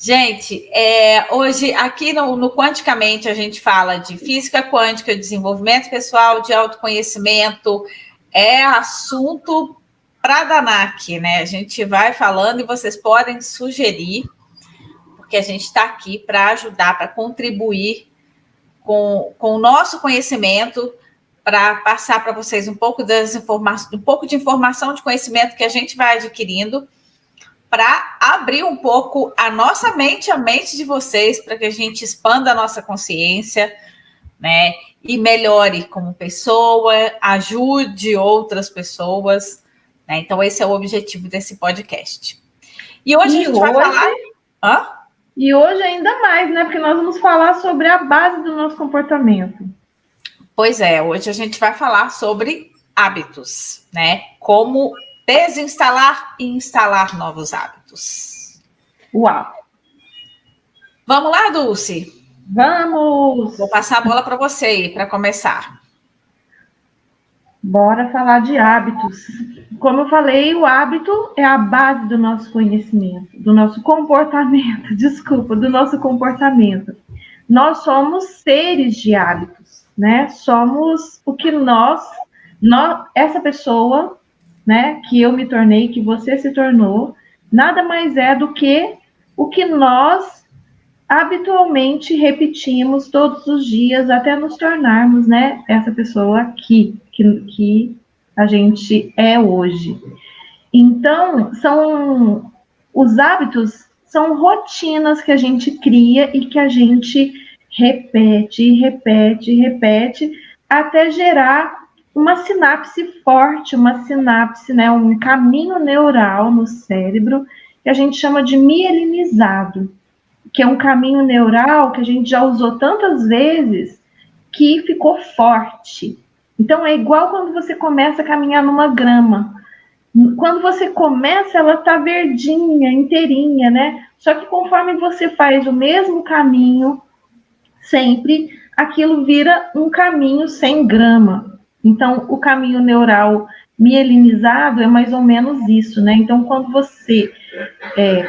Gente, hoje aqui no Quanticamente a gente fala de física quântica, desenvolvimento pessoal, de autoconhecimento, é assunto para danar aqui, né? A gente vai falando e vocês podem sugerir, porque a gente está aqui para ajudar, para contribuir com o nosso conhecimento, para passar para vocês um pouco de informação, de conhecimento que a gente vai adquirindo, para abrir um pouco a nossa mente, a mente de vocês, para que a gente expanda a nossa consciência, né? E melhore como pessoa, ajude outras pessoas, né? Então, esse é o objetivo desse podcast. E hoje a gente vai falar... Hã? E hoje ainda mais, né? Porque nós vamos falar sobre a base do nosso comportamento. Pois é, hoje a gente vai falar sobre hábitos, né? Como desinstalar e instalar novos hábitos. Uau! Vamos lá, Dulce? Vamos! Vou passar a bola para você aí, para começar. Bora falar de hábitos. Como eu falei, o hábito é a base do nosso conhecimento, do nosso comportamento, do nosso comportamento. Nós somos seres de hábitos, né? Somos o que essa pessoa, né, que eu me tornei, que você se tornou, nada mais é do que o que nós habitualmente repetimos todos os dias até nos tornarmos, né, essa pessoa que a gente é hoje. Então, os hábitos são rotinas que a gente cria e que a gente repete, até gerar uma sinapse forte, né, um caminho neural no cérebro que a gente chama de mielinizado, que é um caminho neural que a gente já usou tantas vezes que ficou forte. Então, é igual quando você começa a caminhar numa grama. Quando você começa, ela tá verdinha, inteirinha, né? Só que conforme você faz o mesmo caminho, sempre, aquilo vira um caminho sem grama. Então, o caminho neural mielinizado é mais ou menos isso, né? Então, quando você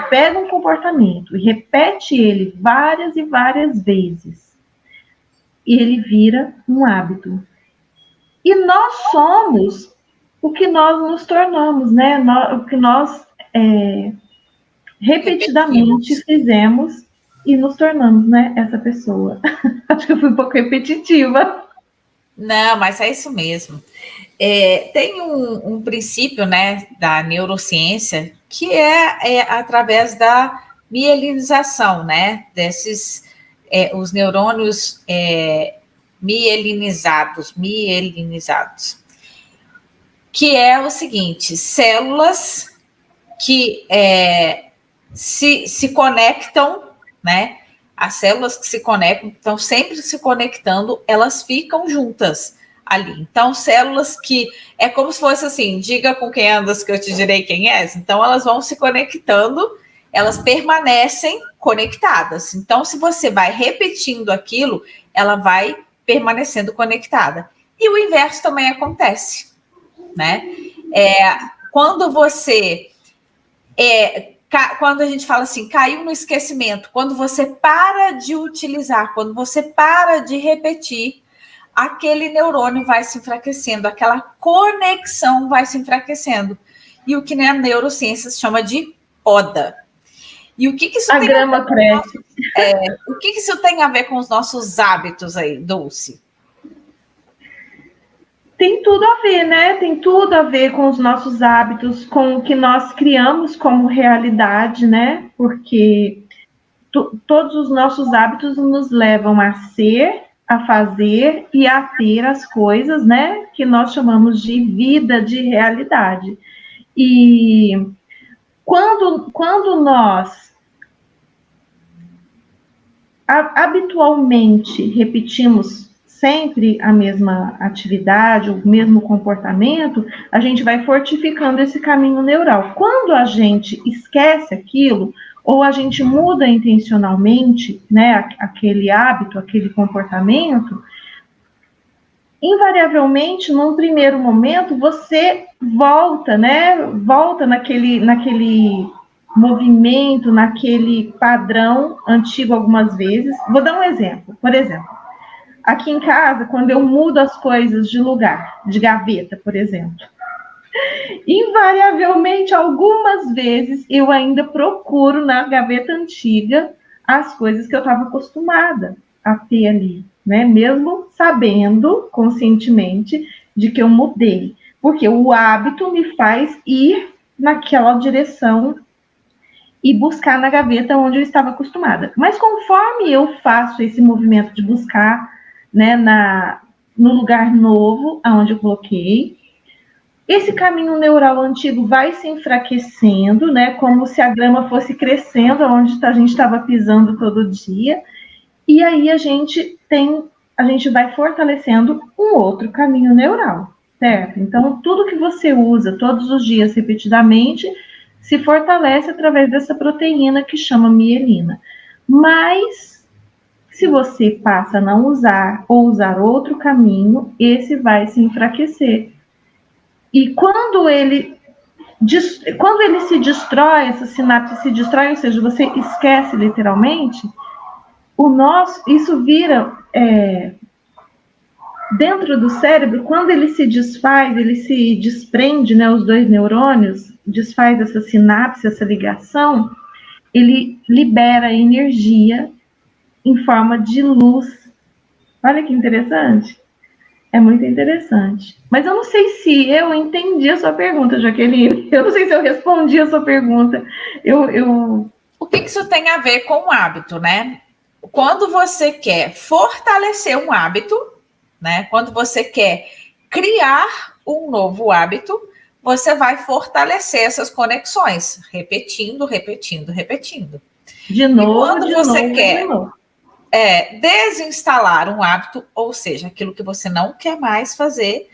pega um comportamento e repete ele várias e várias vezes, ele vira um hábito. E nós somos o que nós nos tornamos, né? O que nós repetidamente fizemos e nos tornamos, né? Essa pessoa. Acho que eu fui um pouco repetitiva. Não, mas é isso mesmo. Tem um princípio, né, da neurociência que é através da mielinização, né? Os neurônios mielinizados, que é o seguinte: células que se conectam, né? As células que se conectam, estão sempre se conectando, elas ficam juntas ali. Então, células que é como se fosse assim, diga com quem andas que eu te direi quem és. Então, elas vão se conectando, elas permanecem conectadas. Então, se você vai repetindo aquilo, ela vai permanecendo conectada. E o inverso também acontece, né? Quando a gente fala assim, caiu no esquecimento, quando você para de utilizar, quando você para de repetir, aquele neurônio vai se enfraquecendo, aquela conexão vai se enfraquecendo. E o que na neurociência se chama de poda. E o que isso tem a ver o que isso tem a ver com os nossos hábitos aí, Dulce? Tem tudo a ver, né? Tem tudo a ver com os nossos hábitos, com o que nós criamos como realidade, né? Porque todos os nossos hábitos nos levam a ser, a fazer e a ter as coisas, né? Que nós chamamos de vida, de realidade. E quando nós habitualmente repetimos sempre a mesma atividade, o mesmo comportamento, a gente vai fortificando esse caminho neural. Quando a gente esquece aquilo, ou a gente muda intencionalmente, né, aquele hábito, aquele comportamento, invariavelmente, num primeiro momento, você volta, né, volta naquele movimento naquele padrão antigo algumas vezes. Vou dar um exemplo. Por exemplo, aqui em casa, quando eu mudo as coisas de lugar, de gaveta, por exemplo, invariavelmente, algumas vezes, eu ainda procuro na gaveta antiga as coisas que eu estava acostumada a ter ali, né? Mesmo sabendo conscientemente de que eu mudei, porque o hábito me faz ir naquela direção e buscar na gaveta onde eu estava acostumada. Mas conforme eu faço esse movimento de buscar, né, no lugar novo, aonde eu coloquei, esse caminho neural antigo vai se enfraquecendo, né, como se a grama fosse crescendo, onde a gente estava pisando todo dia, e aí a gente vai fortalecendo um outro caminho neural, certo? Então, tudo que você usa todos os dias repetidamente se fortalece através dessa proteína que chama mielina. Mas, se você passa a não usar ou usar outro caminho, esse vai se enfraquecer. E quando ele se destrói, essa sinapse se destrói, ou seja, você esquece literalmente, isso vira dentro do cérebro, quando ele se desfaz, ele se desprende, né, os dois neurônios, desfaz essa sinapse, essa ligação, ele libera energia em forma de luz. Olha que interessante. É muito interessante. Mas eu não sei se eu entendi a sua pergunta, Jaqueline. Eu não sei se eu respondi a sua pergunta. O que isso tem a ver com o hábito, né? Quando você quer fortalecer um hábito, né? Quando você quer criar um novo hábito, você vai fortalecer essas conexões, repetindo. De novo, quando você quer desinstalar um hábito, ou seja, aquilo que você não quer mais fazer,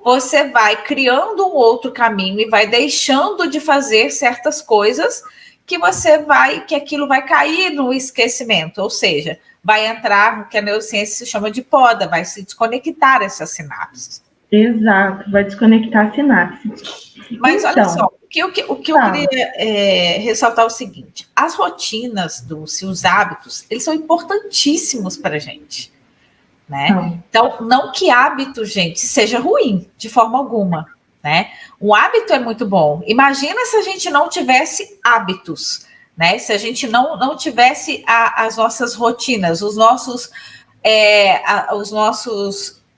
você vai criando um outro caminho e vai deixando de fazer certas coisas que aquilo vai cair no esquecimento, ou seja, vai entrar no que a neurociência chama de poda, vai se desconectar essas sinapses. Exato, vai desconectar a sinapse. Mas então, olha só, o que eu queria ressaltar é o seguinte: as rotinas os hábitos, eles são importantíssimos para a gente, né? Então, não que hábito, gente, seja ruim, de forma alguma, né? Um hábito é muito bom. Imagina se a gente não tivesse hábitos, né? Se a gente não tivesse as nossas rotinas, os nossos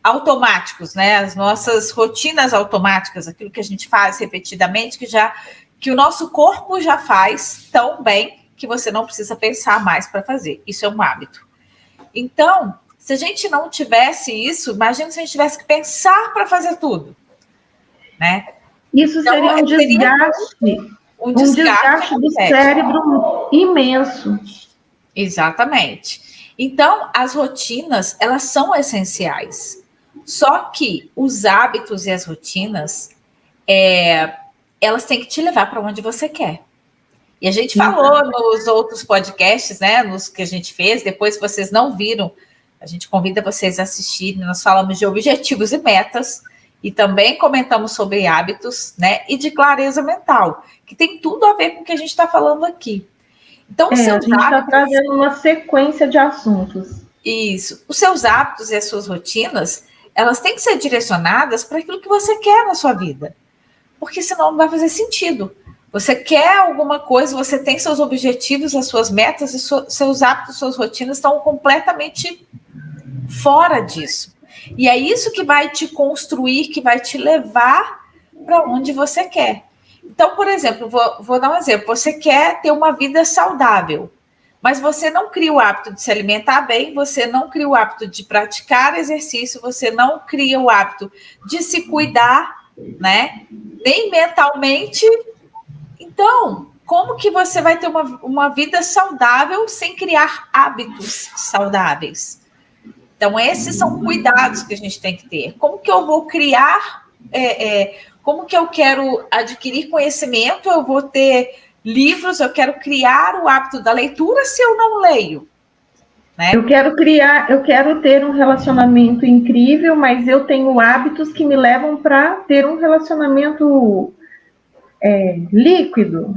automáticos, né? As nossas rotinas automáticas, aquilo que a gente faz repetidamente, que o nosso corpo já faz tão bem que você não precisa pensar mais para fazer. Isso é um hábito. Então, se a gente não tivesse isso, imagina se a gente tivesse que pensar para fazer tudo, né? Isso então, seria um desgaste do cérebro imenso. Exatamente. Então, as rotinas, elas são essenciais. Só que os hábitos e as rotinas, elas têm que te levar para onde você quer. E a gente falou nos outros podcasts, né, nos que a gente fez, depois se vocês não viram, a gente convida vocês a assistirem, nós falamos de objetivos e metas, e também comentamos sobre hábitos, né, e de clareza mental, que tem tudo a ver com o que a gente está falando aqui. Então, os seus hábitos... A gente está trazendo uma sequência de assuntos. Isso. Os seus hábitos e as suas rotinas, elas têm que ser direcionadas para aquilo que você quer na sua vida. Porque senão não vai fazer sentido. Você quer alguma coisa, você tem seus objetivos, as suas metas, e seus hábitos, suas rotinas estão completamente fora disso. E é isso que vai te construir, que vai te levar para onde você quer. Então, por exemplo, vou dar um exemplo. Você quer ter uma vida saudável, mas você não cria o hábito de se alimentar bem, você não cria o hábito de praticar exercício, você não cria o hábito de se cuidar, né? Nem mentalmente. Então, como que você vai ter uma vida saudável sem criar hábitos saudáveis? Então, esses são cuidados que a gente tem que ter. Como que eu vou criar, como que eu quero adquirir conhecimento, eu vou ter livros, eu quero criar o hábito da leitura se eu não leio? Né? Eu quero ter um relacionamento incrível, mas eu tenho hábitos que me levam para ter um relacionamento líquido.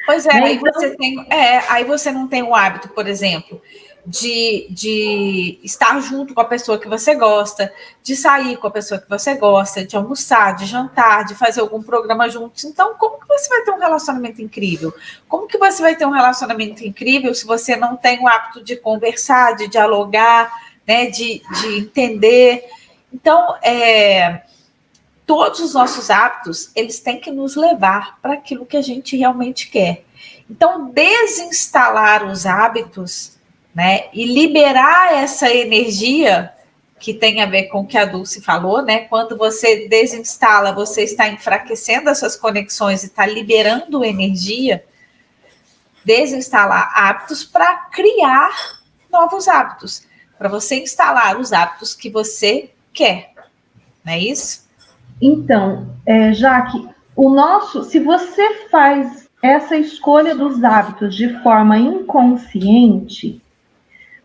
Pois é, Né? aí Então, você tem, aí você não tem o hábito, por exemplo, de estar junto com a pessoa que você gosta, de sair com a pessoa que você gosta, de almoçar, de jantar, de fazer algum programa juntos. Então, como que você vai ter um relacionamento incrível? Como que você vai ter um relacionamento incrível se você não tem o hábito de conversar, de dialogar, né, de entender? Então, todos os nossos hábitos, eles têm que nos levar para aquilo que a gente realmente quer. Então, desinstalar os hábitos, né, e liberar essa energia que tem a ver com o que a Dulce falou, né? Quando você desinstala, você está enfraquecendo essas conexões e está liberando energia. Desinstalar hábitos para criar novos hábitos, para você instalar os hábitos que você quer, não é isso? então, Jaque, se você faz essa escolha dos hábitos de forma inconsciente,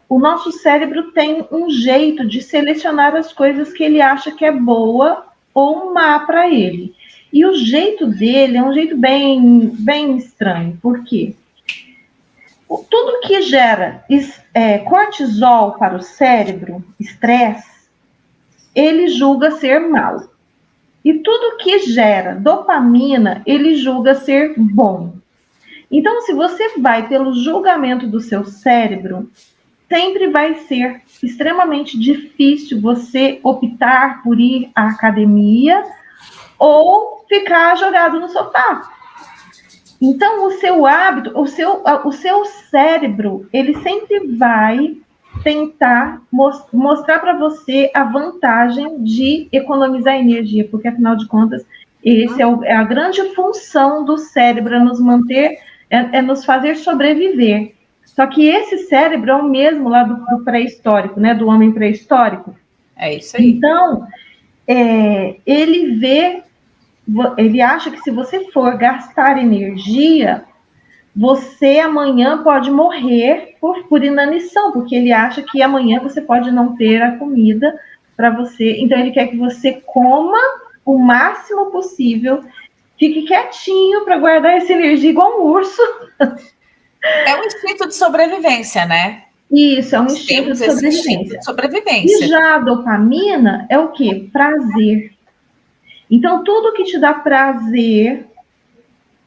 o nosso cérebro tem um jeito de selecionar as coisas que ele acha que é boa ou má para ele. E o jeito dele é um jeito bem estranho. Por quê? Tudo que gera cortisol para o cérebro, estresse, ele julga ser mal. E tudo que gera dopamina, ele julga ser bom. Então, se você vai pelo julgamento do seu cérebro, sempre vai ser extremamente difícil você optar por ir à academia ou ficar jogado no sofá. Então, o seu hábito, o seu cérebro, ele sempre vai tentar mostrar para você a vantagem de economizar energia, porque, afinal de contas, esse é a grande função do cérebro, é nos manter, é nos fazer sobreviver. Só que esse cérebro é o mesmo lá do pré-histórico, né, do homem pré-histórico. É isso aí. Então, ele acha que se você for gastar energia, você amanhã pode morrer por inanição, porque ele acha que amanhã você pode não ter a comida para você. Então, ele quer que você coma o máximo possível, fique quietinho para guardar essa energia igual um urso. É um instinto de sobrevivência, né? Isso, é um Nós instinto temos de esse instinto sobrevivência. de E sobrevivência. já a dopamina é o quê? Prazer. Então, tudo que te dá prazer,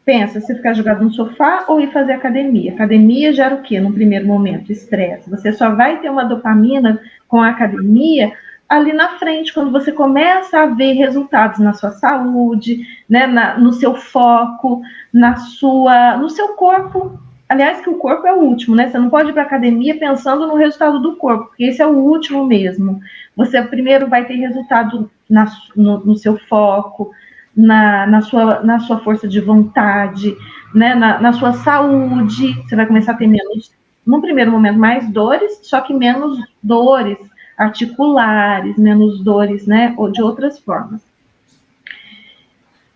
pensa, você ficar jogado no sofá ou ir fazer academia. Academia gera o quê? No primeiro momento? Estresse. Você só vai ter uma dopamina com a academia ali na frente, quando você começa a ver resultados na sua saúde, né, no seu foco, no seu corpo. Aliás, que o corpo é o último, né? Você não pode ir para academia pensando no resultado do corpo, porque esse é o último mesmo. Você primeiro vai ter resultado no seu foco, na sua força de vontade, né? na sua saúde. Você vai começar a ter menos, no primeiro momento, mais dores, só que menos dores articulares, menos dores, né? Ou de outras formas.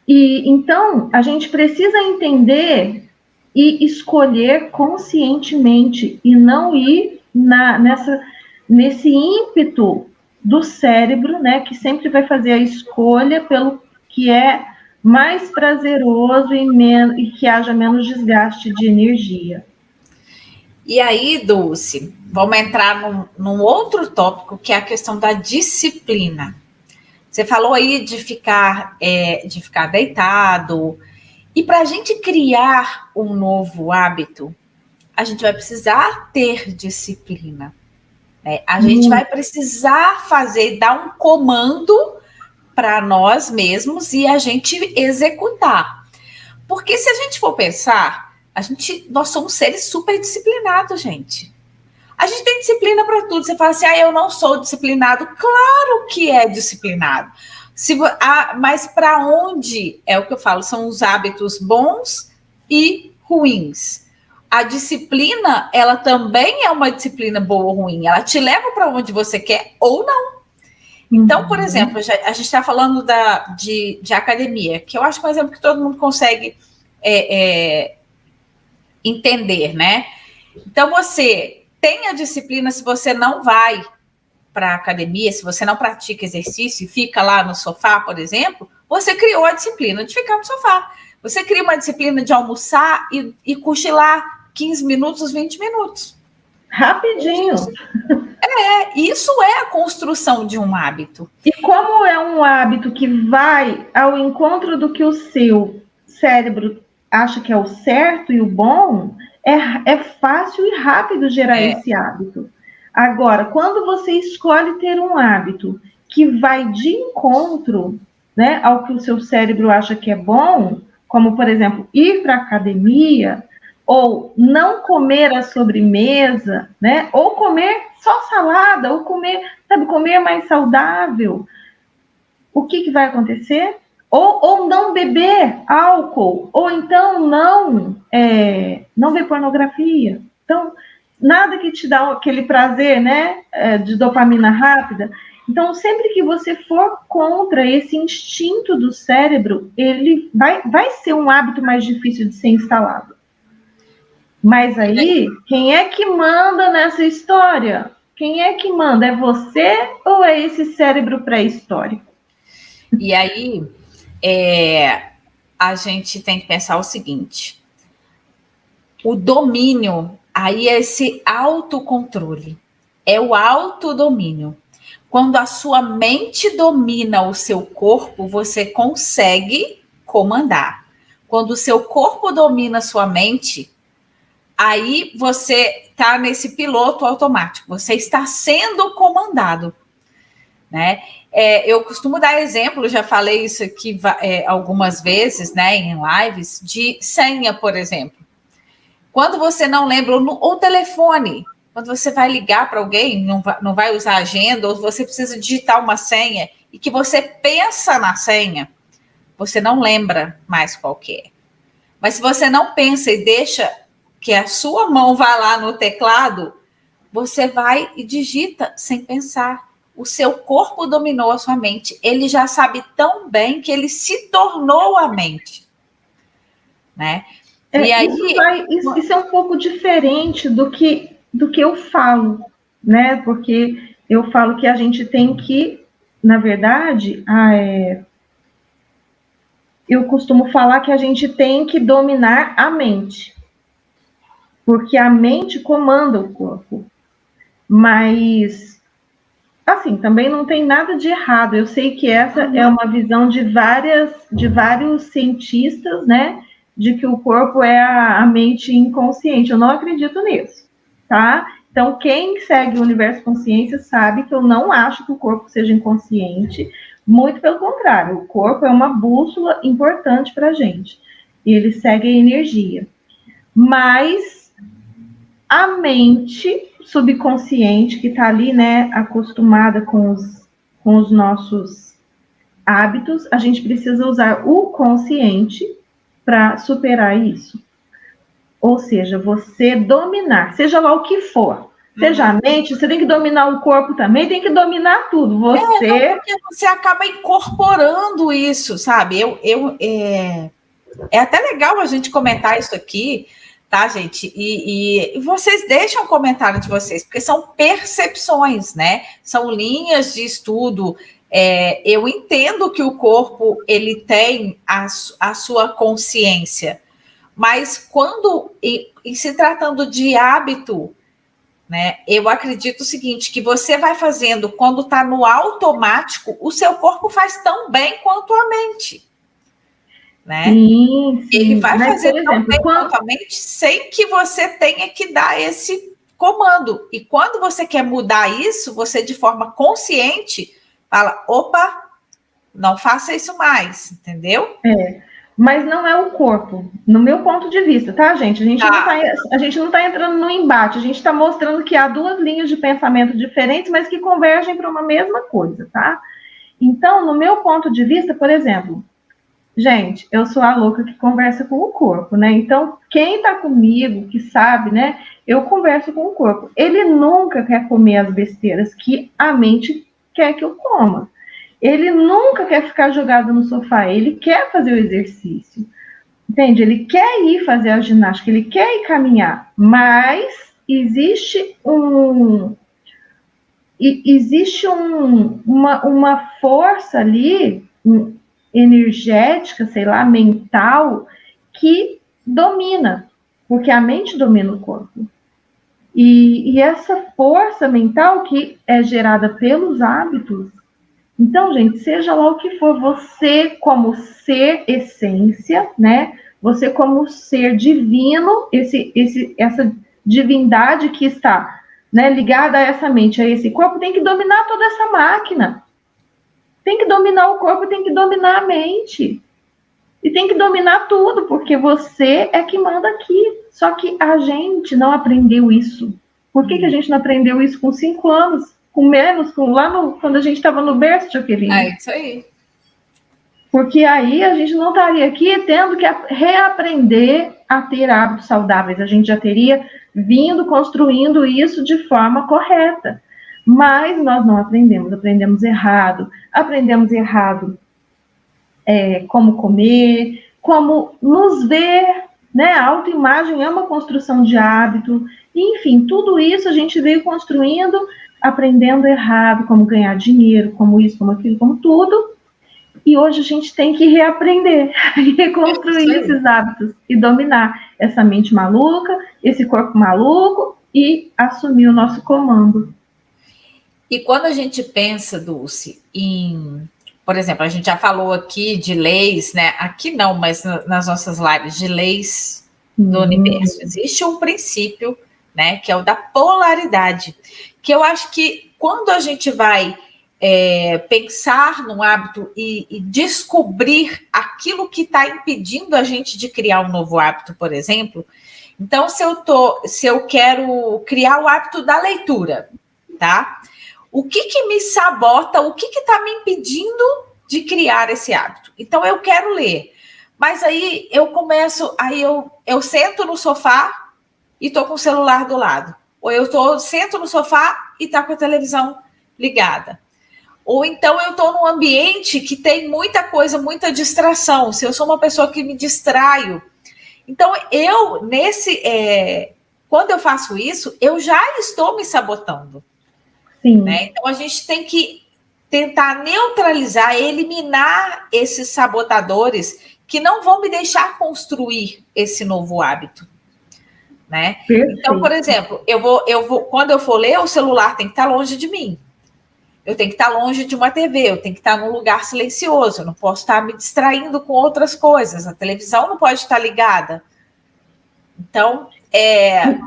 E então a gente precisa entender e escolher conscientemente e não ir nesse ímpeto do cérebro, né, que sempre vai fazer a escolha pelo que é mais prazeroso e que haja menos desgaste de energia. E aí, Dulce, vamos entrar num outro tópico, que é a questão da disciplina. Você falou aí de ficar deitado. E para a gente criar um novo hábito, a gente vai precisar ter disciplina. Né? A gente vai precisar dar um comando para nós mesmos e a gente executar. Porque se a gente for pensar, nós somos seres super disciplinados, gente. A gente tem disciplina para tudo. Você fala assim, eu não sou disciplinado. Claro que é disciplinado. Mas para onde, é o que eu falo, são os hábitos bons e ruins. A disciplina, ela também é uma disciplina boa ou ruim. Ela te leva para onde você quer ou não. Então, por exemplo, a gente está falando de academia, que eu acho que é um exemplo que todo mundo consegue entender, né? Então, você tem a disciplina se você não vai para a academia, se você não pratica exercício e fica lá no sofá, por exemplo, você criou a disciplina de ficar no sofá. Você cria uma disciplina de almoçar e cochilar 15 minutos, 20 minutos. Rapidinho. Isso é a construção de um hábito. E como é um hábito que vai ao encontro do que o seu cérebro acha que é o certo e o bom, é fácil e rápido gerar esse hábito. Agora, quando você escolhe ter um hábito que vai de encontro, né, ao que o seu cérebro acha que é bom, como, por exemplo, ir para a academia, ou não comer a sobremesa, né, ou comer só salada, ou comer mais saudável, o que vai acontecer? Ou não beber álcool, ou então não ver pornografia. Então, nada que te dá aquele prazer, né, de dopamina rápida. Então, sempre que você for contra esse instinto do cérebro, ele vai ser um hábito mais difícil de ser instalado. Mas aí, quem é que manda nessa história? Quem é que manda? É você ou é esse cérebro pré-histórico? E aí, a gente tem que pensar o seguinte: o domínio, aí é esse autocontrole, é o autodomínio. Quando a sua mente domina o seu corpo, você consegue comandar. Quando o seu corpo domina a sua mente, aí você está nesse piloto automático, você está sendo comandado, né? Eu costumo dar exemplo, já falei isso aqui algumas vezes, né, em lives, de senha, por exemplo. Quando você não lembra, ou telefone, quando você vai ligar para alguém, não vai usar agenda, ou você precisa digitar uma senha, e que você pensa na senha, você não lembra mais qual que é. Mas se você não pensa e deixa que a sua mão vá lá no teclado, você vai e digita sem pensar. O seu corpo dominou a sua mente. Ele já sabe tão bem que ele se tornou a mente, né? E aí, isso é um pouco diferente do que eu falo, né? Porque eu falo que a gente tem que, na verdade, eu costumo falar que a gente tem que dominar a mente, porque a mente comanda o corpo. Mas, assim, também não tem nada de errado. Eu sei que essa é uma visão de vários cientistas, né? De que o corpo é a mente inconsciente. Eu não acredito nisso, tá? Então, quem segue o Universo Consciência sabe que eu não acho que o corpo seja inconsciente. Muito pelo contrário, o corpo é uma bússola importante para a gente. E ele segue a energia. Mas a mente subconsciente, que está ali, né, acostumada com os nossos hábitos, a gente precisa usar o consciente para superar isso. Ou seja, você dominar, seja lá o que for. Seja a mente, você tem que dominar o corpo também, tem que dominar tudo. porque você acaba incorporando isso, sabe? É até legal a gente comentar isso aqui, tá, gente? E vocês deixam o comentário de vocês, porque são percepções, né? São linhas de estudo. Eu entendo que o corpo ele tem a sua consciência, mas quando, em se tratando de hábito, né, eu acredito o seguinte, que você vai fazendo quando está no automático, o seu corpo faz tão bem quanto a mente. Né? Sim. Ele vai fazer tão bem quanto a mente sem que você tenha que dar esse comando. E quando você quer mudar isso, você de forma consciente fala, opa, não faça isso mais, entendeu? Mas não é o corpo, no meu ponto de vista, tá, gente? A gente não está entrando no embate, a gente está mostrando que há duas linhas de pensamento diferentes, mas que convergem para uma mesma coisa, tá? Então, no meu ponto de vista, por exemplo, gente, eu sou a louca que conversa com o corpo, né? Então, quem está comigo, que sabe, né? Eu converso com o corpo. Ele nunca quer comer as besteiras que a mente quer que eu coma. Ele nunca quer ficar jogado no sofá, ele quer fazer o exercício, entende? Ele quer ir fazer a ginástica, ele quer ir caminhar, mas existe uma força ali energética, sei lá, mental, que domina, porque a mente domina o corpo. E essa força mental que é gerada pelos hábitos. Então, gente, seja lá o que for, você como ser essência, né? Você como ser divino, essa divindade que está, né, ligada a essa mente, a esse corpo, tem que dominar toda essa máquina. Tem que dominar o corpo, tem que dominar a mente. E tem que dominar tudo, porque você é que manda aqui. Só que a gente não aprendeu isso. Por que a gente não aprendeu isso com 5 anos? Com menos, quando a gente estava no berço, Jaqueline? É isso aí. Porque aí a gente não estaria aqui tendo que reaprender a ter hábitos saudáveis. A gente já teria vindo construindo isso de forma correta. Mas nós não aprendemos errado. Aprendemos errado como comer, como nos ver, né? A autoimagem é uma construção de hábito. Enfim, tudo isso a gente veio construindo, aprendendo errado, como ganhar dinheiro, como isso, como aquilo, como tudo. E hoje a gente tem que reaprender, reconstruir esses hábitos e dominar essa mente maluca, esse corpo maluco e assumir o nosso comando. E quando a gente pensa, Dulce, por exemplo, a gente já falou aqui de leis, né? Aqui não, mas nas nossas lives, de leis do universo. Existe um princípio, né? Que é o da polaridade. Que eu acho que quando a gente vai pensar num hábito e descobrir aquilo que está impedindo a gente de criar um novo hábito, por exemplo. Então, se eu quero criar o hábito da leitura, tá? O que me sabota, o que está me impedindo de criar esse hábito? Então, eu quero ler. Mas aí eu sento no sofá e estou com o celular do lado. Ou sento no sofá e está com a televisão ligada. Ou então eu estou num ambiente que tem muita coisa, muita distração. Se eu sou uma pessoa que me distraio. Então, quando eu faço isso, eu já estou me sabotando. Né? Então, a gente tem que tentar neutralizar, eliminar esses sabotadores que não vão me deixar construir esse novo hábito. Né? Então, por exemplo, quando eu for ler, o celular tem que estar longe de mim. Eu tenho que estar longe de uma TV, eu tenho que estar num lugar silencioso, eu não posso estar me distraindo com outras coisas, a televisão não pode estar ligada. Então,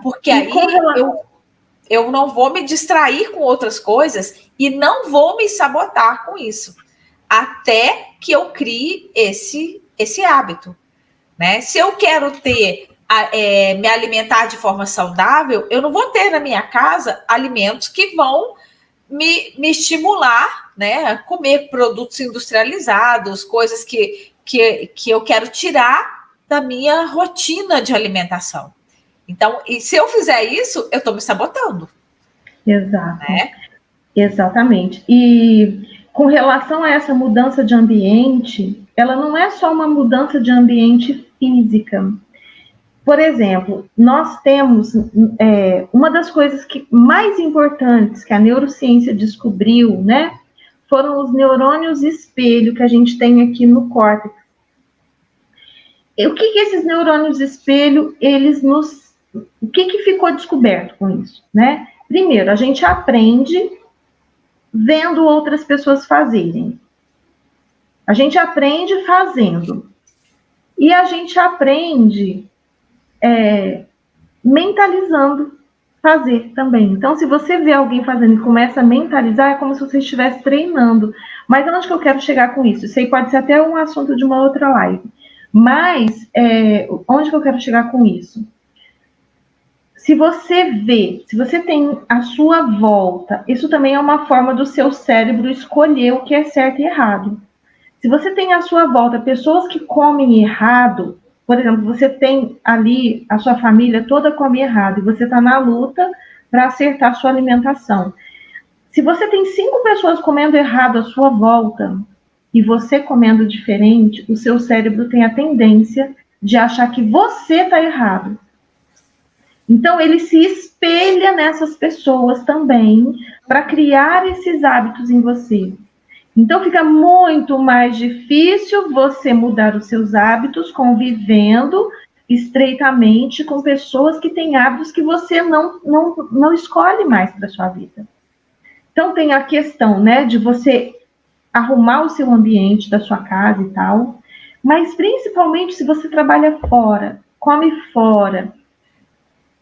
porque aí eu não vou me distrair com outras coisas e não vou me sabotar com isso, até que eu crie esse hábito. Né? Se eu quero me alimentar de forma saudável, eu não vou ter na minha casa alimentos que vão me estimular, né, a comer produtos industrializados, coisas que eu quero tirar da minha rotina de alimentação. Então, e se eu fizer isso, eu estou me sabotando. Exato. Né? Exatamente. E com relação a essa mudança de ambiente, ela não é só uma mudança de ambiente física. Por exemplo, nós temos uma das coisas mais importantes que a neurociência descobriu, né, foram os neurônios espelho que a gente tem aqui no córtex. E o que esses neurônios espelho, o que ficou descoberto com isso, né? Primeiro, a gente aprende vendo outras pessoas fazerem. A gente aprende fazendo. E a gente aprende mentalizando fazer também. Então, se você vê alguém fazendo e começa a mentalizar, é como se você estivesse treinando. Mas onde que eu quero chegar com isso? Isso aí pode ser até um assunto de uma outra live. Mas, onde que eu quero chegar com isso? Se você tem à sua volta, isso também é uma forma do seu cérebro escolher o que é certo e errado. Se você tem à sua volta pessoas que comem errado, por exemplo, você tem ali a sua família toda come errado e você está na luta para acertar a sua alimentação. Se você tem 5 pessoas comendo errado à sua volta e você comendo diferente, o seu cérebro tem a tendência de achar que você está errado. Então, ele se espelha nessas pessoas também para criar esses hábitos em você. Então, fica muito mais difícil você mudar os seus hábitos convivendo estreitamente com pessoas que têm hábitos que você não escolhe mais para a sua vida. Então, tem a questão, né, de você arrumar o seu ambiente da sua casa e tal, mas principalmente se você trabalha fora, come fora,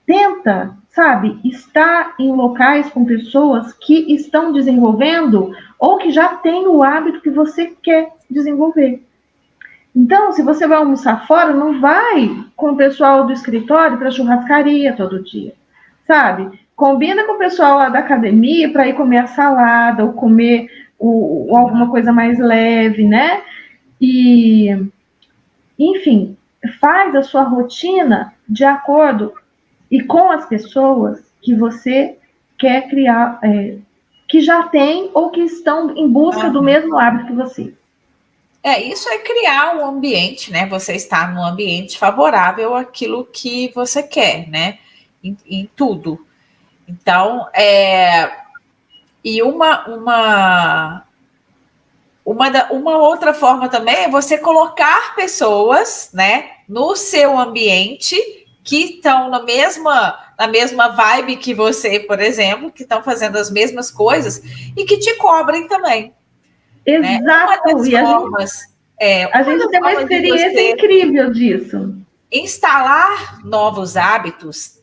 tenta, sabe, estar em locais com pessoas que estão desenvolvendo ou que já têm o hábito que você quer desenvolver. Então, se você vai almoçar fora, não vai com o pessoal do escritório para churrascaria todo dia, sabe? Combina com o pessoal lá da academia para ir comer a salada ou comer alguma coisa mais leve, né? E, enfim, faz a sua rotina de acordo e com as pessoas que você quer criar, que já tem ou que estão em busca do mesmo hábito que você. Isso é criar um ambiente, né? Você está num ambiente favorável àquilo que você quer, né? Em tudo. Então, e uma outra forma também é você colocar pessoas, né, no seu ambiente que estão na mesma vibe que você, por exemplo, que estão fazendo as mesmas coisas e que te cobrem também. Exato. Né? A gente tem uma experiência incrível disso. Instalar novos hábitos,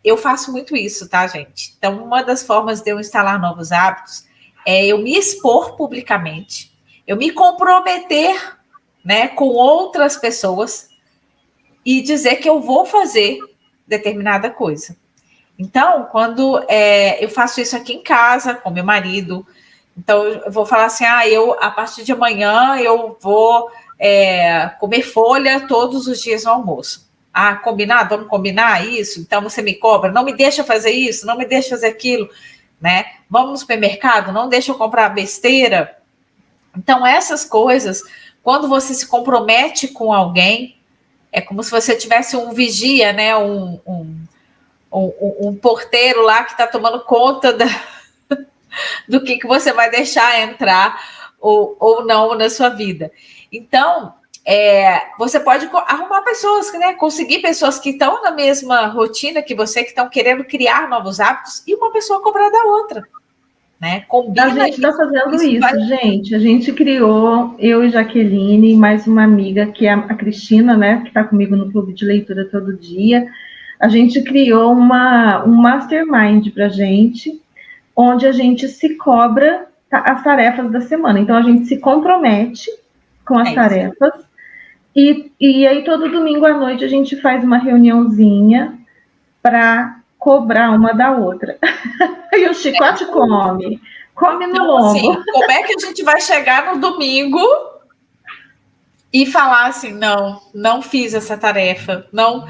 eu faço muito isso, tá, gente? Então, uma das formas de eu instalar novos hábitos é eu me expor publicamente, eu me comprometer, né, com outras pessoas e dizer que eu vou fazer determinada coisa. Então, quando eu faço isso aqui em casa com meu marido, então eu vou falar assim, a partir de amanhã eu vou comer folha todos os dias no almoço. Combinado? Vamos combinar isso? Então você me cobra, não me deixa fazer isso, não me deixa fazer aquilo, né? Vamos no supermercado, não deixa eu comprar besteira. Então essas coisas, quando você se compromete com alguém, é como se você tivesse um vigia, né? Um porteiro lá que está tomando conta do que você vai deixar entrar ou não na sua vida. Então, você pode arrumar pessoas, né? Conseguir pessoas que estão na mesma rotina que você, que estão querendo criar novos hábitos, e uma pessoa cobrar da outra. Né? Combina. A gente está fazendo isso, gente. A gente criou, eu e Jaqueline, mais uma amiga, que é a Cristina, né? Que está comigo no clube de leitura todo dia. A gente criou um mastermind para a gente, onde a gente se cobra as tarefas da semana. Então, a gente se compromete com as tarefas. E aí, todo domingo à noite, a gente faz uma reuniãozinha para cobrar uma da outra. E o chicote come no lombo. Assim, como é que a gente vai chegar no domingo e falar assim, não fiz essa tarefa, não,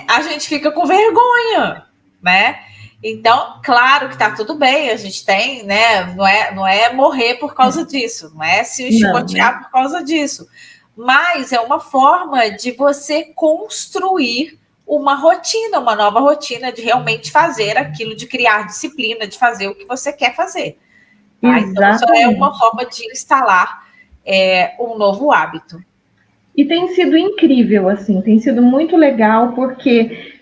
a gente fica com vergonha, né? Então, claro que tá tudo bem, a gente tem, né? Não é morrer por causa disso, não é se chicotear por causa disso, mas é uma forma de você construir uma rotina, uma nova rotina de realmente fazer aquilo, de criar disciplina, de fazer o que você quer fazer. Tá? Então, isso é uma forma de instalar um novo hábito. E tem sido incrível, assim, tem sido muito legal, porque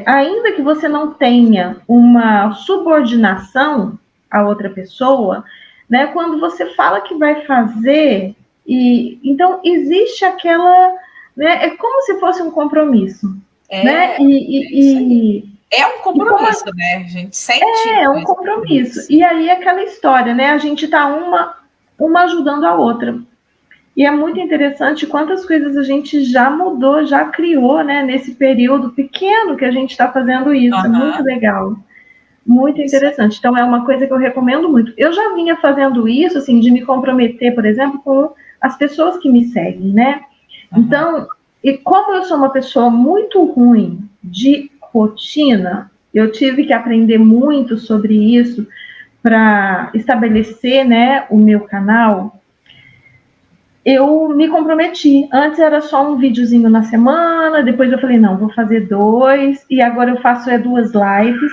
ainda que você não tenha uma subordinação a outra pessoa, né, quando você fala que vai fazer, então existe aquela, né, é como se fosse um compromisso. Né? É um compromisso, né? A gente sente. É um compromisso. E aí aquela história, né? A gente tá uma ajudando a outra. E é muito interessante quantas coisas a gente já mudou, já criou, né? Nesse período pequeno que a gente está fazendo isso. É muito legal. Muito interessante. Então, é uma coisa que eu recomendo muito. Eu já vinha fazendo isso, assim, de me comprometer, por exemplo, com as pessoas que me seguem, né? Então, e como eu sou uma pessoa muito ruim de rotina, eu tive que aprender muito sobre isso para estabelecer, né, o meu canal. Eu me comprometi. Antes era só um videozinho na semana, depois eu falei, não, vou fazer 2, e agora eu faço 2 lives,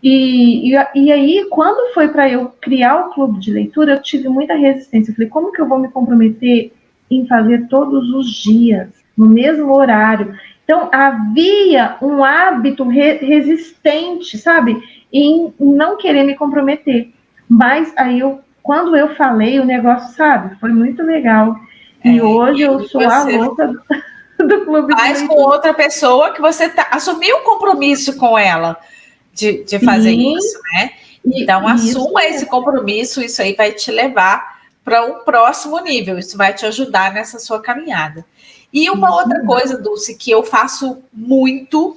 E aí, quando foi para eu criar o clube de leitura, eu tive muita resistência. Eu falei, como que eu vou me comprometer em fazer todos os dias, no mesmo horário? Então, havia um hábito resistente, sabe? Em não querer me comprometer. Mas aí, quando eu falei, o negócio, sabe? Foi muito legal. E hoje eu sou a louca do clube de leitura. Faz com outra pessoa que você assumiu um compromisso com ela de fazer isso, né? Então, assuma esse compromisso, isso aí vai te levar para um próximo nível, isso vai te ajudar nessa sua caminhada. E uma outra coisa, Dulce, que eu faço muito,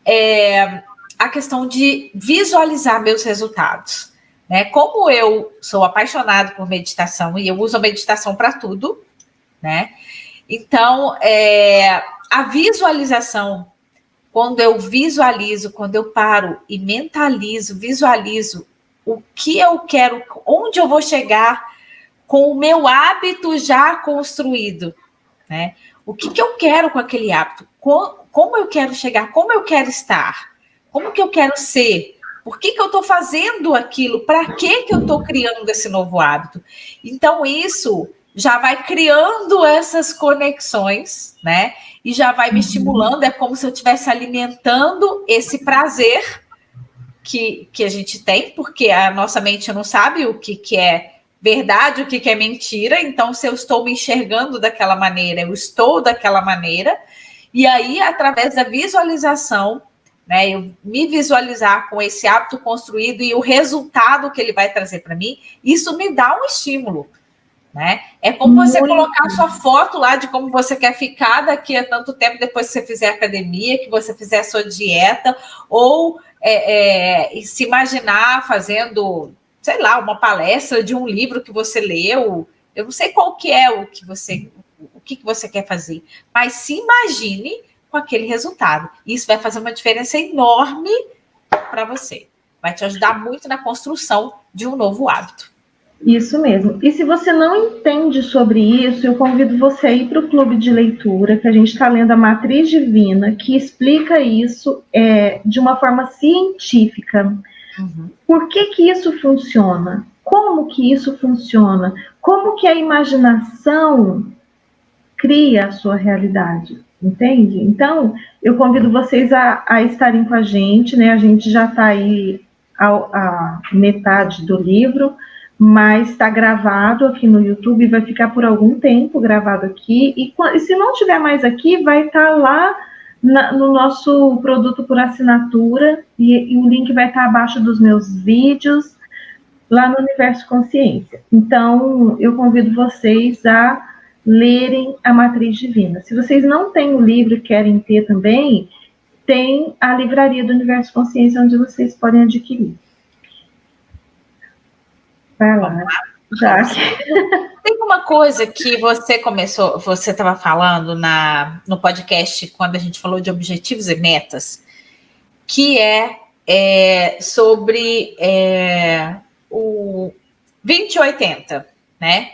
é a questão de visualizar meus resultados. Né? Como eu sou apaixonada por meditação e eu uso a meditação para tudo, né? Então, a visualização, quando eu visualizo, quando eu paro e mentalizo, visualizo o que eu quero, onde eu vou chegar com o meu hábito já construído, né? O que eu quero com aquele hábito? Como eu quero chegar? Como eu quero estar? Como que eu quero ser? Por que eu estou fazendo aquilo? Para que eu estou criando esse novo hábito? Então, isso já vai criando essas conexões, né? E já vai me estimulando, é como se eu estivesse alimentando esse prazer que a gente tem, porque a nossa mente não sabe o que é verdade, o que é mentira, então se eu estou me enxergando daquela maneira, eu estou daquela maneira, e aí, através da visualização, né, eu me visualizar com esse hábito construído e o resultado que ele vai trazer para mim, isso me dá um estímulo. Né? É como você colocar a sua foto lá de como você quer ficar daqui a tanto tempo depois que você fizer academia, que você fizer a sua dieta, ou se imaginar fazendo, sei lá, uma palestra de um livro que você leu. Eu não sei qual que é o que você quer fazer, mas se imagine com aquele resultado. Isso vai fazer uma diferença enorme para você. Vai te ajudar muito na construção de um novo hábito. Isso mesmo. E se você não entende sobre isso, eu convido você a ir para o clube de leitura, que a gente está lendo a Matriz Divina, que explica isso de uma forma científica. Por que isso funciona? Como que isso funciona? Como que a imaginação cria a sua realidade? Entende? Então, eu convido vocês a estarem com a gente, né? A gente já está aí a metade do livro, mas está gravado aqui no YouTube, vai ficar por algum tempo gravado aqui, e se não tiver mais aqui, vai estar lá no nosso produto por assinatura, e o link vai estar abaixo dos meus vídeos, lá no Universo Consciência. Então, eu convido vocês a lerem a Matriz Divina. Se vocês não têm o livro e querem ter também, tem a livraria do Universo Consciência, onde vocês podem adquirir. Vai lá, Jaque. Tem uma coisa que você estava falando no podcast, quando a gente falou de objetivos e metas, que é sobre o 20-80, né?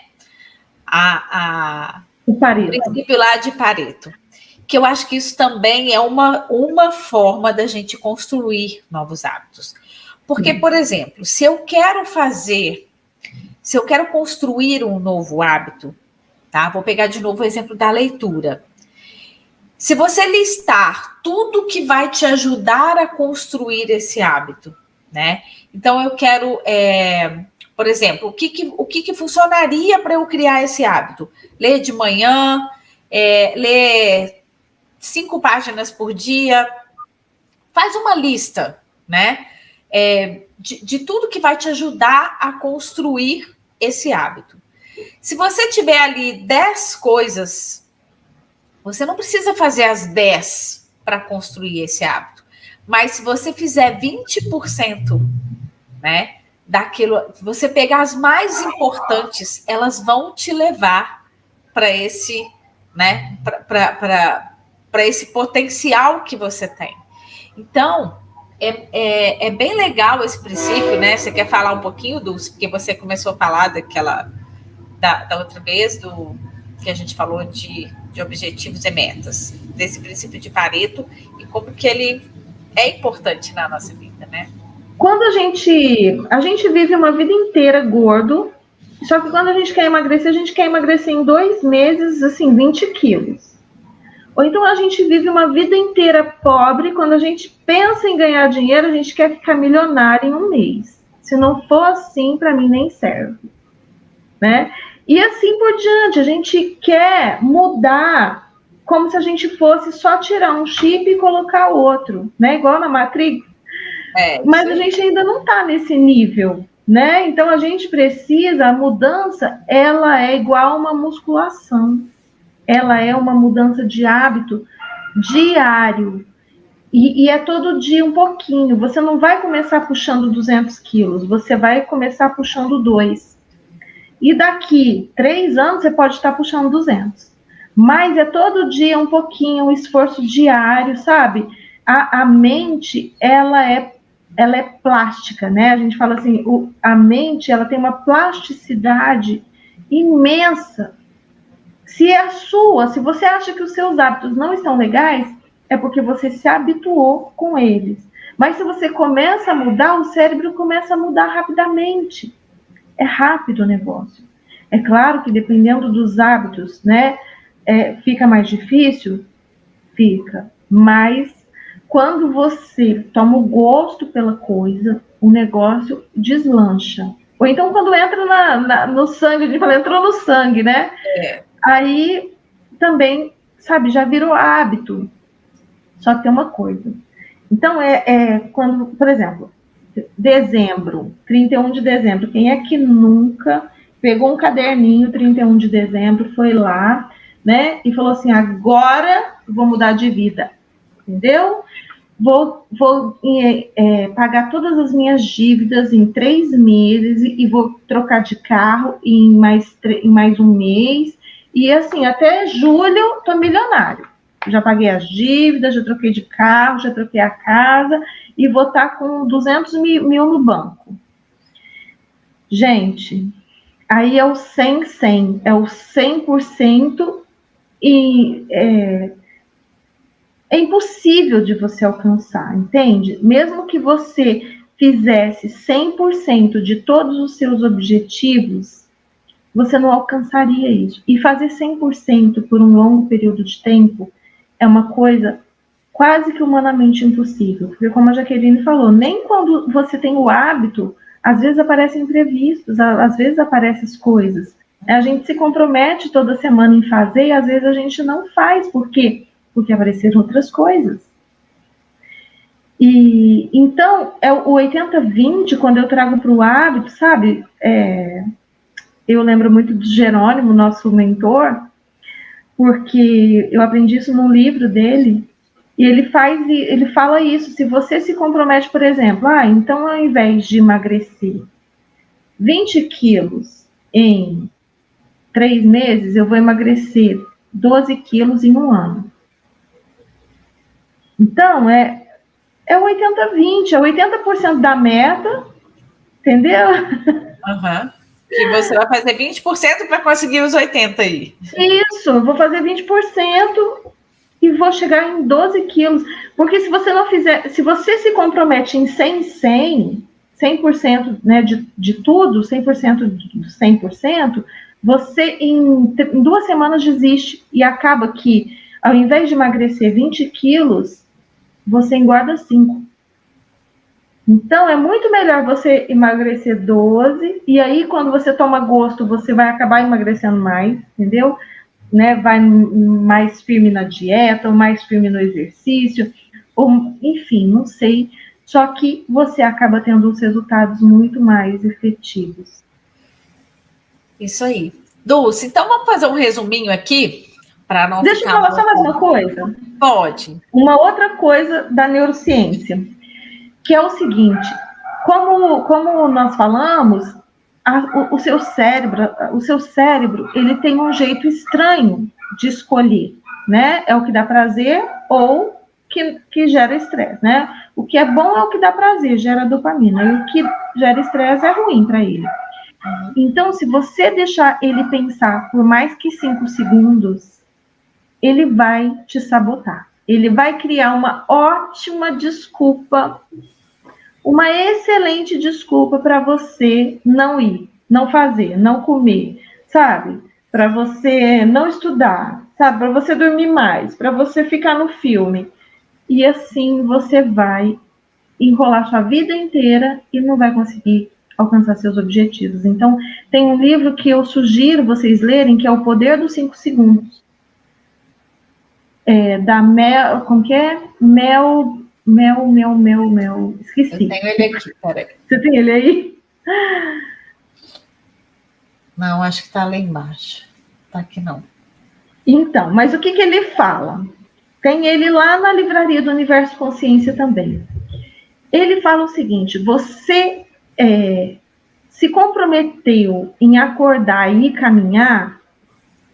O princípio lá de Pareto. Que eu acho que isso também é uma forma da gente construir novos hábitos. Porque, por exemplo, se eu quero construir um novo hábito, tá? Vou pegar de novo o exemplo da leitura. Se você listar tudo que vai te ajudar a construir esse hábito, né? Então, eu quero, por exemplo, o que funcionaria para eu criar esse hábito? Ler de manhã, ler 5 páginas por dia. Faz uma lista, né? De tudo que vai te ajudar a construir esse hábito. Se você tiver ali 10 coisas, você não precisa fazer as 10 para construir esse hábito. Mas se você fizer 20%, né, daquilo, você pegar as mais importantes, elas vão te levar para esse, né, para esse potencial que você tem. Então, é bem legal esse princípio, né? Você quer falar um pouquinho, Dulce? Porque você começou a falar da outra vez, que a gente falou de objetivos e metas, desse princípio de Pareto, e como que ele é importante na nossa vida. vida, né? Quando a gente vive uma vida inteira gordo, só que quando a gente quer emagrecer em 2 meses, assim, 20 quilos. Ou então a gente vive uma vida inteira pobre, quando a gente pensa em ganhar dinheiro, a gente quer ficar milionário em 1 mês. Se não for assim, para mim nem serve, né? E assim por diante, a gente quer mudar como se a gente fosse só tirar um chip e colocar outro, né? Igual na Matrix. Mas a gente ainda não está nesse nível, né? Então a gente precisa, a mudança, ela é igual a uma musculação. Ela é uma mudança de hábito diário. E é todo dia um pouquinho. Você não vai começar puxando 200 quilos, você vai começar puxando 2. E daqui 3 anos você pode estar puxando 200. Mas é todo dia um pouquinho, um esforço diário, sabe? A mente, ela é plástica, né? A gente fala assim, a mente, ela tem uma plasticidade imensa. Se é a sua, se você acha que os seus hábitos não estão legais, é porque você se habituou com eles. Mas se você começa a mudar, o cérebro começa a mudar rapidamente. É rápido o negócio. É claro que dependendo dos hábitos, né, fica mais difícil? Fica. Mas quando você toma o gosto pela coisa, o negócio deslancha. Ou então quando entra no sangue, a gente fala, entrou no sangue, né? Aí também, sabe, já virou hábito. Só que tem uma coisa. Então, quando, por exemplo, dezembro, 31 de dezembro, quem é que nunca pegou um caderninho, 31 de dezembro, foi lá, né, e falou assim, agora vou mudar de vida, entendeu? Vou pagar todas as minhas dívidas em 3 meses e vou trocar de carro em mais 1 mês, e assim, até julho tô milionário. Já paguei as dívidas, já troquei de carro, já troquei a casa e vou estar com 200 mil no banco. Gente, aí é o 100%, é o 100% e é impossível de você alcançar, entende? Mesmo que você fizesse 100% de todos os seus objetivos, você não alcançaria isso. E fazer 100% por um longo período de tempo é uma coisa quase que humanamente impossível. Porque, como a Jaqueline falou, nem quando você tem o hábito, às vezes aparecem imprevistos, às vezes aparecem as coisas. A gente se compromete toda semana em fazer e às vezes a gente não faz. Por quê? Porque apareceram outras coisas. E então, o 80-20, quando eu trago para o hábito, sabe? Eu lembro muito de Jerônimo, nosso mentor, porque eu aprendi isso num livro dele, e ele fala isso, se você se compromete, por exemplo, então ao invés de emagrecer 20 quilos em 3 meses, eu vou emagrecer 12 quilos em 1 ano. Então, é o 80-20, é 80% da meta, entendeu? Que você vai fazer 20% para conseguir os 80% aí. Isso, eu vou fazer 20% e vou chegar em 12 quilos. Porque se você não fizer, se você se compromete em 100%, né, de tudo, 100%, você em 2 semanas desiste e acaba que, ao invés de emagrecer 20 quilos, você engorda 5. Então, é muito melhor você emagrecer 12, e aí, quando você toma gosto, você vai acabar emagrecendo mais, entendeu? Né? Vai mais firme na dieta, ou mais firme no exercício, ou, enfim, não sei. Só que você acaba tendo os resultados muito mais efetivos. Isso aí. Dulce, então vamos fazer um resuminho aqui, para não Deixa eu falar só mais uma coisa. Pode. Uma outra coisa da neurociência, que é o seguinte, como nós falamos, o seu cérebro, ele tem um jeito estranho de escolher, né? É o que dá prazer ou que gera estresse, né? O que é bom é o que dá prazer, gera dopamina, e o que gera estresse é ruim para ele. Então, se você deixar ele pensar por mais que 5 segundos, ele vai te sabotar. Ele vai criar uma ótima desculpa uma excelente desculpa para você não ir, não fazer, não comer, sabe? Para você não estudar, sabe? Para você dormir mais, para você ficar no filme. E assim você vai enrolar sua vida inteira e não vai conseguir alcançar seus objetivos. Então, tem um livro que eu sugiro vocês lerem, que é O Poder dos 5 Segundos. Da Mel, como que é? Mel, esqueci. Eu tenho ele aqui, peraí. Você tem ele aí? Não, acho que está lá embaixo. Tá aqui não. Então, mas o que ele fala? Tem ele lá na livraria do Universo Consciência também. Ele fala o seguinte: você se comprometeu em acordar e ir caminhar,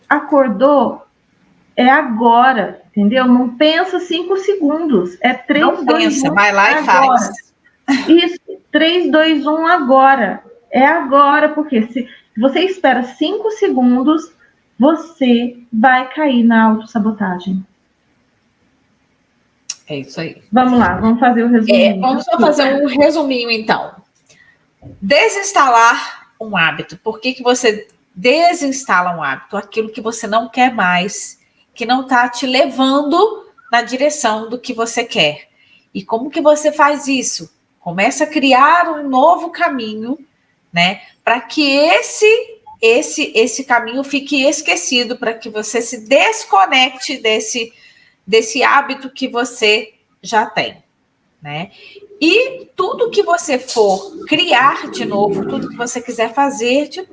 acordou, é agora, entendeu? Não pensa 5 segundos, é 3, não 2, pensa, 1, vai lá e agora. faz. Isso, 3, 2, 1, agora. É agora, porque se você espera 5 segundos, você vai cair na autossabotagem. É isso aí. Vamos lá, vamos fazer o resuminho. Vamos só fazer um resuminho, então. Desinstalar um hábito. Por que você desinstala um hábito? Aquilo que você não quer mais, que não está te levando na direção do que você quer. E como que você faz isso? Começa a criar um novo caminho, né? Para que esse caminho fique esquecido, para que você se desconecte desse hábito que você já tem, né? E tudo que você for criar de novo, tudo que você quiser fazer de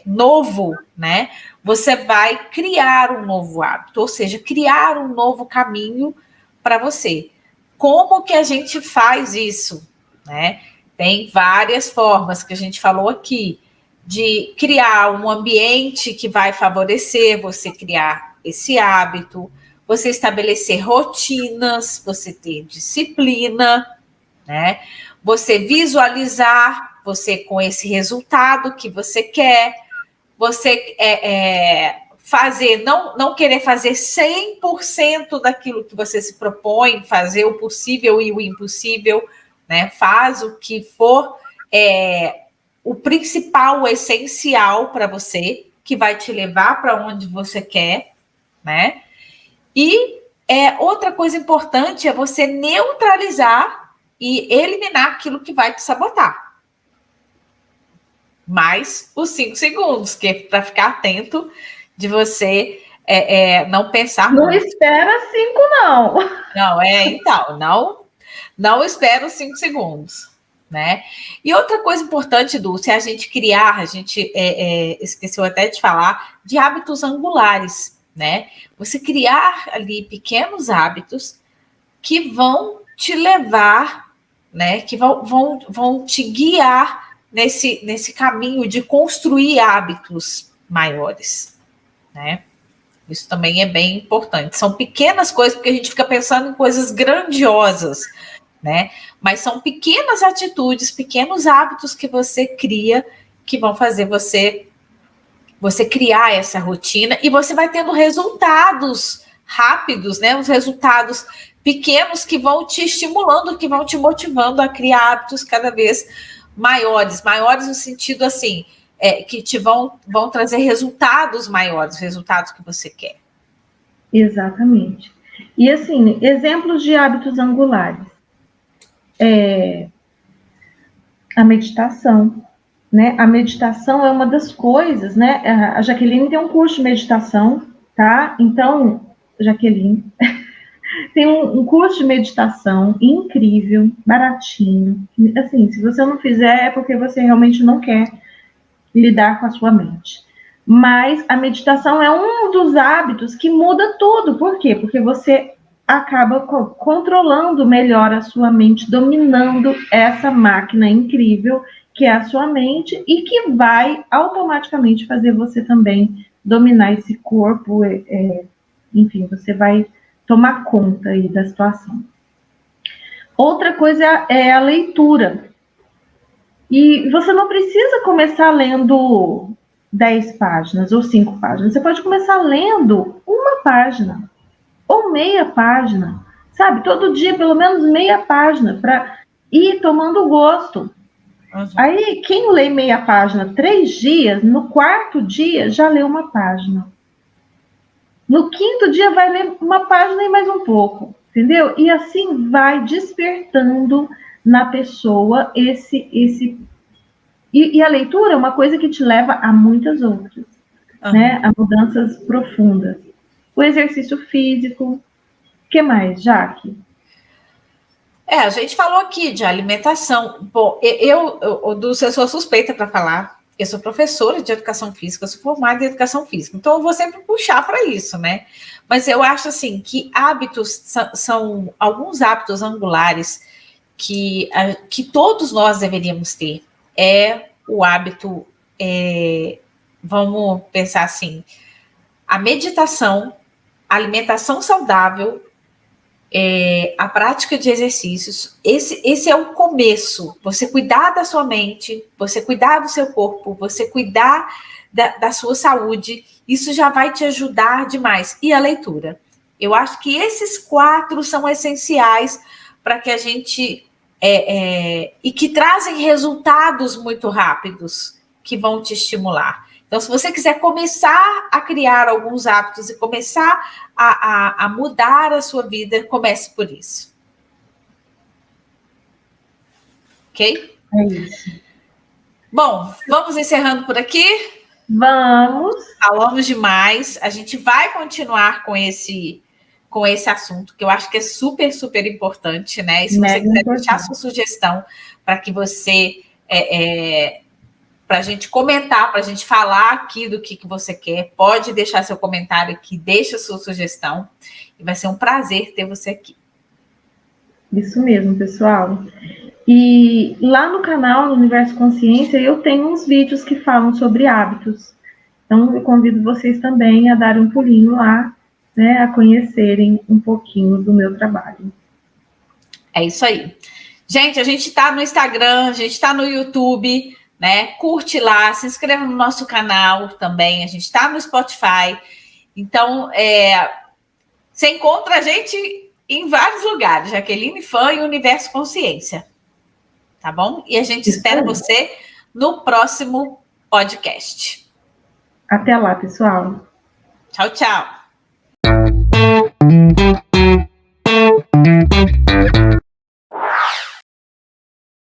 novo, né? Você vai criar um novo hábito, ou seja, criar um novo caminho para você. Como que a gente faz isso, né? Tem várias formas que a gente falou aqui, de criar um ambiente que vai favorecer você criar esse hábito, você estabelecer rotinas, você ter disciplina, né? Você visualizar você com esse resultado que você quer, você fazer, não querer fazer 100% daquilo que você se propõe, fazer o possível e o impossível, né? Faz o que for o principal, o essencial para você, que vai te levar para onde você quer, né? E outra coisa importante é você neutralizar e eliminar aquilo que vai te sabotar. Mais os 5 segundos, que é para ficar atento de você não pensar Não muito. espera 5, não. Não, então, não espera os 5 segundos, né? E outra coisa importante, Dulce, é a gente criar, a gente esqueceu até de falar, de hábitos angulares, né? Você criar ali pequenos hábitos que vão te levar, né? Que vão te guiar nesse caminho de construir hábitos maiores, né? Isso também é bem importante. São pequenas coisas, porque a gente fica pensando em coisas grandiosas, né? Mas são pequenas atitudes, pequenos hábitos que você cria que vão fazer você criar essa rotina e você vai tendo resultados rápidos, né? Os resultados pequenos que vão te estimulando, que vão te motivando a criar hábitos cada vez maiores no sentido assim, que te vão trazer resultados maiores, resultados que você quer. Exatamente. E assim, exemplos de hábitos angulares. A meditação, né? A meditação é uma das coisas, né? A Jaqueline tem um curso de meditação, tá? Então, Jaqueline tem um curso de meditação incrível, baratinho. Assim, se você não fizer, é porque você realmente não quer lidar com a sua mente. Mas a meditação é um dos hábitos que muda tudo. Por quê? Porque você acaba controlando melhor a sua mente, dominando essa máquina incrível que é a sua mente e que vai automaticamente fazer você também dominar esse corpo. Enfim, você vai tomar conta aí da situação. Outra coisa é a leitura. E você não precisa começar lendo 10 páginas ou 5 páginas. Você pode começar lendo uma página ou meia página, sabe? Todo dia, pelo menos meia página. ir tomando gosto. Uhum. Aí, quem lê meia página 3 dias, no 4º dia já leu uma página. No 5º dia vai ler uma página e mais um pouco, entendeu? E assim vai despertando na pessoa e a leitura é uma coisa que te leva a muitas outras, né? A mudanças profundas. O exercício físico, o que mais, Jaque? A gente falou aqui de alimentação. Bom, eu sou suspeita para falar. Eu sou professora de educação física, eu sou formada em educação física, então eu vou sempre puxar para isso, né? Mas eu acho assim que hábitos são alguns hábitos angulares que todos nós deveríamos ter. É o hábito, vamos pensar assim, a meditação, a alimentação saudável, a prática de exercícios. Esse é o começo. Você cuidar da sua mente, você cuidar do seu corpo, você cuidar da sua saúde, isso já vai te ajudar demais. E a leitura. Eu acho que esses 4 são essenciais para que a gente... e que trazem resultados muito rápidos, que vão te estimular. Então, se você quiser começar a criar alguns hábitos e começar a mudar a sua vida, comece por isso. Ok? É isso. Bom, vamos encerrando por aqui? Vamos. Falamos demais. A gente vai continuar com esse assunto, que eu acho que é super, super importante, né? E se você quiser deixar sua sugestão para que você... para a gente comentar, para a gente falar aqui do que você quer, pode deixar seu comentário aqui, deixa sua sugestão, e vai ser um prazer ter você aqui. Isso mesmo, pessoal. E lá no canal, no Universo Consciência, eu tenho uns vídeos que falam sobre hábitos. Então, eu convido vocês também a darem um pulinho lá, né, a conhecerem um pouquinho do meu trabalho. É isso aí. Gente, a gente está no Instagram, a gente está no YouTube, né? Curte lá, se inscreva no nosso canal também. A gente está no Spotify. Então, você encontra a gente em vários lugares. Jaqueline Fã e Universo Consciência. Tá bom? E a gente espera você no próximo podcast. Até lá, pessoal. Tchau, tchau.